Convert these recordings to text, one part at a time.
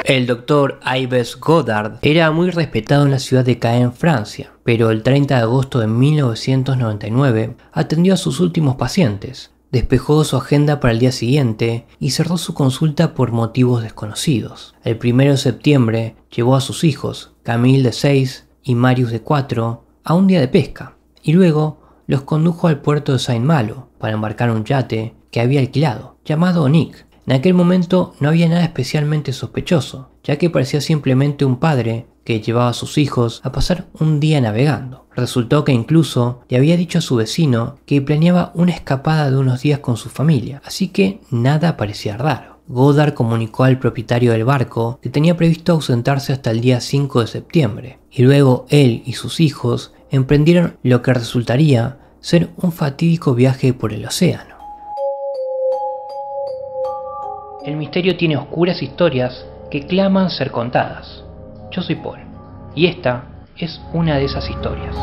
El doctor Yves Goddard era muy respetado en la ciudad de Caen, Francia, pero el 30 de agosto de 1999 atendió a sus últimos pacientes, despejó su agenda para el día siguiente y cerró su consulta por motivos desconocidos. El 1 de septiembre llevó a sus hijos, Camille de 6 y Marius de 4, a un día de pesca, y luego los condujo al puerto de Saint-Malo para embarcar un yate que había alquilado, llamado Nick. En aquel momento no había nada especialmente sospechoso, ya que parecía simplemente un padre que llevaba a sus hijos a pasar un día navegando. Resultó que incluso le había dicho a su vecino que planeaba una escapada de unos días con su familia, así que nada parecía raro. Goddard comunicó al propietario del barco que tenía previsto ausentarse hasta el día 5 de septiembre, y luego él y sus hijos emprendieron lo que resultaría ser un fatídico viaje por el océano. El misterio tiene oscuras historias que claman ser contadas. Yo soy Paul, y esta es una de esas historias.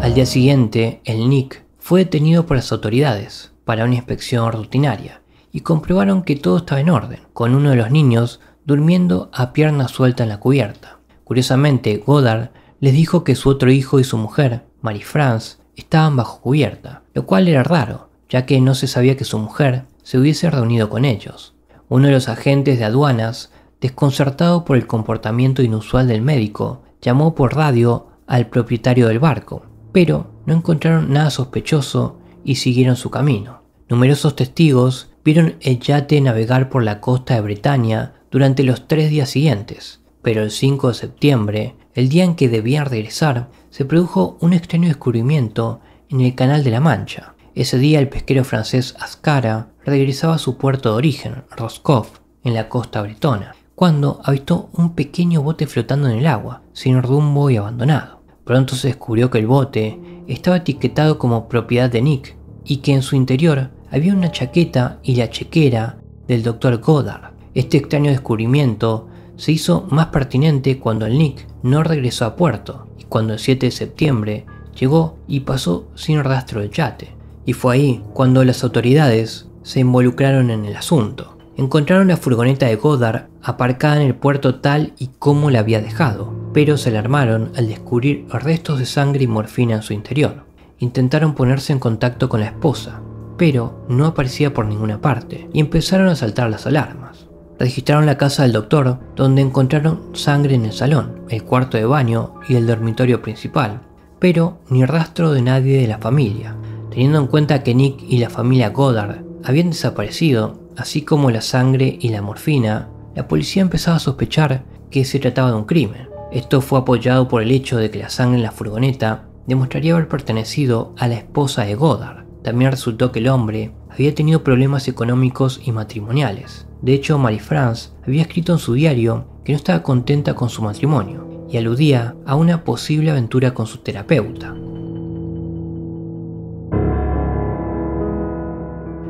Al día siguiente, el Nick fue detenido por las autoridades para una inspección rutinaria y comprobaron que todo estaba en orden, con uno de los niños durmiendo a pierna suelta en la cubierta. Curiosamente, Goddard les dijo que su otro hijo y su mujer, Marie-France, estaban bajo cubierta, lo cual era raro, ya que no se sabía que su mujer se hubiese reunido con ellos. Uno de los agentes de aduanas, desconcertado por el comportamiento inusual del médico, llamó por radio al propietario del barco, pero no encontraron nada sospechoso y siguieron su camino. Numerosos testigos vieron el yate navegar por la costa de Bretaña durante los 3 días siguientes, pero el 5 de septiembre, el día en que debían regresar, se produjo un extraño descubrimiento en el Canal de la Mancha. Ese día el pesquero francés Ascara regresaba a su puerto de origen, Roscoff, en la costa bretona, cuando avistó un pequeño bote flotando en el agua, sin rumbo y abandonado. Pronto se descubrió que el bote estaba etiquetado como propiedad de Nick y que en su interior había una chaqueta y la chequera del Dr. Goddard. Este extraño descubrimiento se hizo más pertinente cuando el Nick no regresó a puerto y cuando el 7 de septiembre llegó y pasó sin rastro del yate. Y fue ahí cuando las autoridades se involucraron en el asunto. Encontraron la furgoneta de Goddard aparcada en el puerto tal y como la había dejado, pero se alarmaron al descubrir restos de sangre y morfina en su interior. Intentaron ponerse en contacto con la esposa, pero no aparecía por ninguna parte y empezaron a saltar las alarmas. Registraron la casa del doctor, donde encontraron sangre en el salón, el cuarto de baño y el dormitorio principal, pero ni rastro de nadie de la familia. Teniendo en cuenta que Nick y la familia Goddard habían desaparecido, así como la sangre y la morfina, la policía empezaba a sospechar que se trataba de un crimen. Esto fue apoyado por el hecho de que la sangre en la furgoneta demostraría haber pertenecido a la esposa de Goddard. También resultó que el hombre había tenido problemas económicos y matrimoniales. De hecho, Marie-France había escrito en su diario que no estaba contenta con su matrimonio y aludía a una posible aventura con su terapeuta.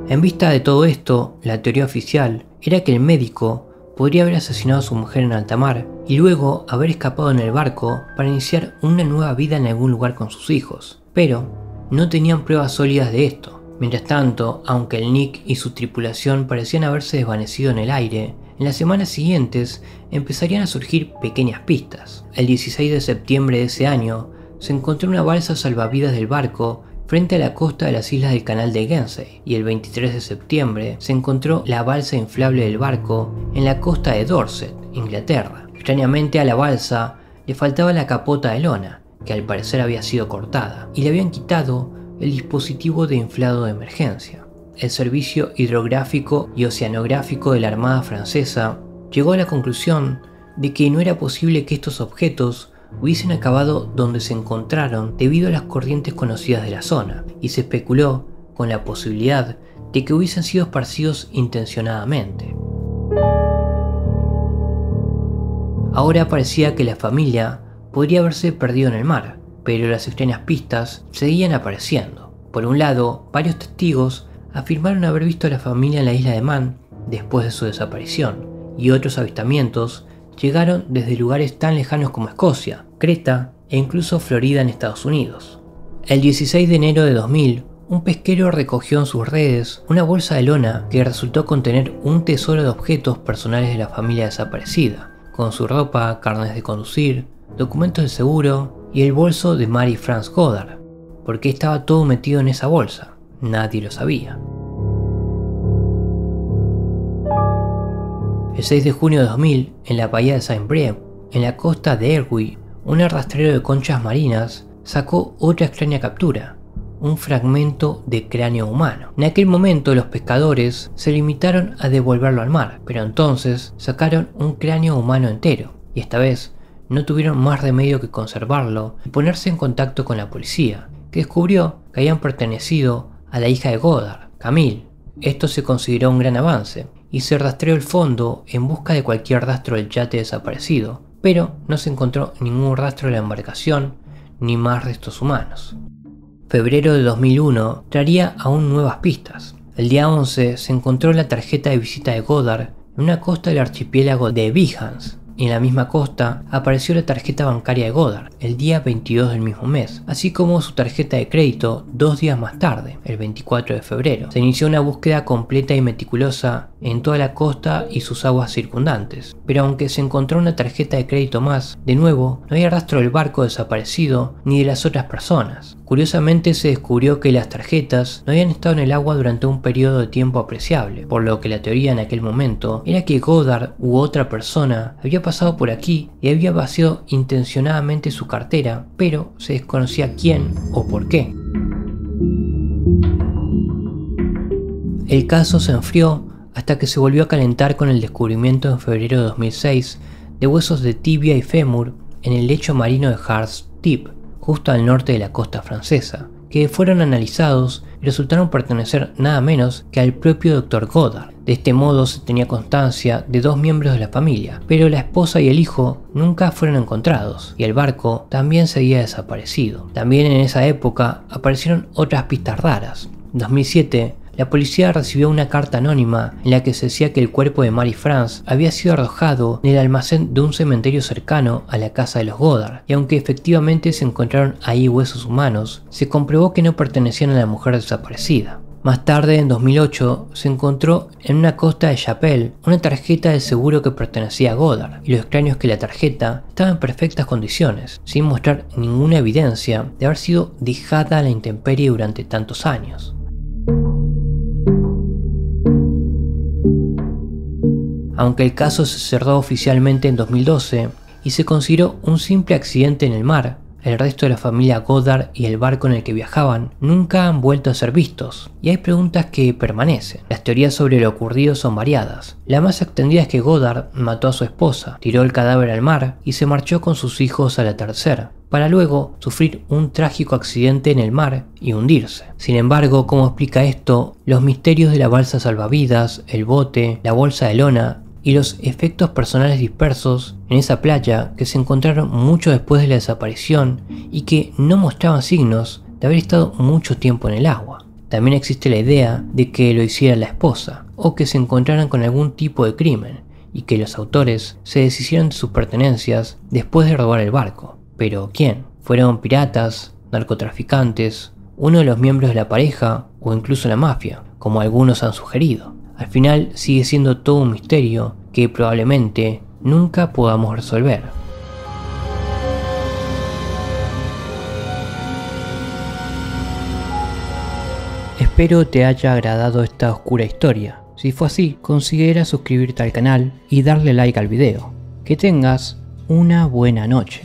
En vista de todo esto, la teoría oficial era que el médico podría haber asesinado a su mujer en alta mar y luego haber escapado en el barco para iniciar una nueva vida en algún lugar con sus hijos, pero no tenían pruebas sólidas de esto. Mientras tanto, aunque el Nick y su tripulación parecían haberse desvanecido en el aire, en las semanas siguientes empezarían a surgir pequeñas pistas. El 16 de septiembre de ese año se encontró una balsa salvavidas del barco frente a la costa de las islas del Canal de Guernsey, y el 23 de septiembre se encontró la balsa inflable del barco en la costa de Dorset, Inglaterra. Extrañamente a la balsa le faltaba la capota de lona, que al parecer había sido cortada, y le habían quitado el dispositivo de inflado de emergencia. El Servicio Hidrográfico y Oceanográfico de la Armada Francesa llegó a la conclusión de que no era posible que estos objetos hubiesen acabado donde se encontraron debido a las corrientes conocidas de la zona, y se especuló con la posibilidad de que hubiesen sido esparcidos intencionadamente. Ahora parecía que la familia podría haberse perdido en el mar, pero las extrañas pistas seguían apareciendo. Por un lado, varios testigos afirmaron haber visto a la familia en la isla de Man después de su desaparición, y otros avistamientos llegaron desde lugares tan lejanos como Escocia, Creta e incluso Florida en Estados Unidos. El 16 de enero de 2000, un pesquero recogió en sus redes una bolsa de lona que resultó contener un tesoro de objetos personales de la familia desaparecida, con su ropa, carnes de conducir, documentos de seguro y el bolso de Mary France Goddard. ¿Por qué estaba todo metido en esa bolsa? Nadie lo sabía. El 6 de junio de 2000, en la bahía de Saint-Brieuc, en la costa de Erguy, un rastrero de conchas marinas sacó otra extraña captura, un fragmento de cráneo humano. En aquel momento los pescadores se limitaron a devolverlo al mar, pero entonces sacaron un cráneo humano entero, y esta vez no tuvieron más remedio que conservarlo y ponerse en contacto con la policía, que descubrió que habían pertenecido a la hija de Goddard, Camille. Esto se consideró un gran avance, y se rastreó el fondo en busca de cualquier rastro del yate desaparecido, pero no se encontró ningún rastro de la embarcación ni más restos humanos. Febrero de 2001 traería aún nuevas pistas. El día 11 se encontró la tarjeta de visita de Goddard en una costa del archipiélago de Behance, y en la misma costa apareció la tarjeta bancaria de Goddard el día 22 del mismo mes, así como su tarjeta de crédito 2 días más tarde, el 24 de febrero. Se inició una búsqueda completa y meticulosa en toda la costa y sus aguas circundantes, pero aunque se encontró una tarjeta de crédito más, de nuevo no había rastro del barco desaparecido ni de las otras personas. Curiosamente se descubrió que las tarjetas no habían estado en el agua durante un periodo de tiempo apreciable, por lo que la teoría en aquel momento era que Goddard u otra persona había pasado por aquí y había vaciado intencionadamente su cartera, pero se desconocía quién o por qué. El caso se enfrió hasta que se volvió a calentar con el descubrimiento en febrero de 2006 de huesos de tibia y fémur en el lecho marino de Harz Tip, justo al norte de la costa francesa, que fueron analizados y resultaron pertenecer nada menos que al propio Dr. Goddard. De este modo se tenía constancia de 2 miembros de la familia, pero la esposa y el hijo nunca fueron encontrados, y el barco también seguía desaparecido. También en esa época aparecieron otras pistas raras. En 2007, la policía recibió una carta anónima en la que se decía que el cuerpo de Mary France había sido arrojado en el almacén de un cementerio cercano a la casa de los Goddard, y aunque efectivamente se encontraron ahí huesos humanos, se comprobó que no pertenecían a la mujer desaparecida. Más tarde, en 2008, se encontró en una costa de Chapelle una tarjeta de seguro que pertenecía a Goddard, y lo extraño es que la tarjeta estaba en perfectas condiciones, sin mostrar ninguna evidencia de haber sido dejada a la intemperie durante tantos años. Aunque el caso se cerró oficialmente en 2012 y se consideró un simple accidente en el mar, el resto de la familia Goddard y el barco en el que viajaban nunca han vuelto a ser vistos, y hay preguntas que permanecen. Las teorías sobre lo ocurrido son variadas. La más extendida es que Goddard mató a su esposa, tiró el cadáver al mar y se marchó con sus hijos al atardecer, para luego sufrir un trágico accidente en el mar y hundirse. Sin embargo, ¿cómo explica esto los misterios de la balsa salvavidas, el bote, la bolsa de lona y los efectos personales dispersos en esa playa que se encontraron mucho después de la desaparición y que no mostraban signos de haber estado mucho tiempo en el agua? También existe la idea de que lo hiciera la esposa, o que se encontraran con algún tipo de crimen y que los autores se deshicieron de sus pertenencias después de robar el barco. ¿Pero quién? ¿Fueron piratas, narcotraficantes, uno de los miembros de la pareja o incluso la mafia, como algunos han sugerido? Al final sigue siendo todo un misterio que probablemente nunca podamos resolver. Espero te haya agradado esta oscura historia. Si fue así, considera suscribirte al canal y darle like al video. Que tengas una buena noche.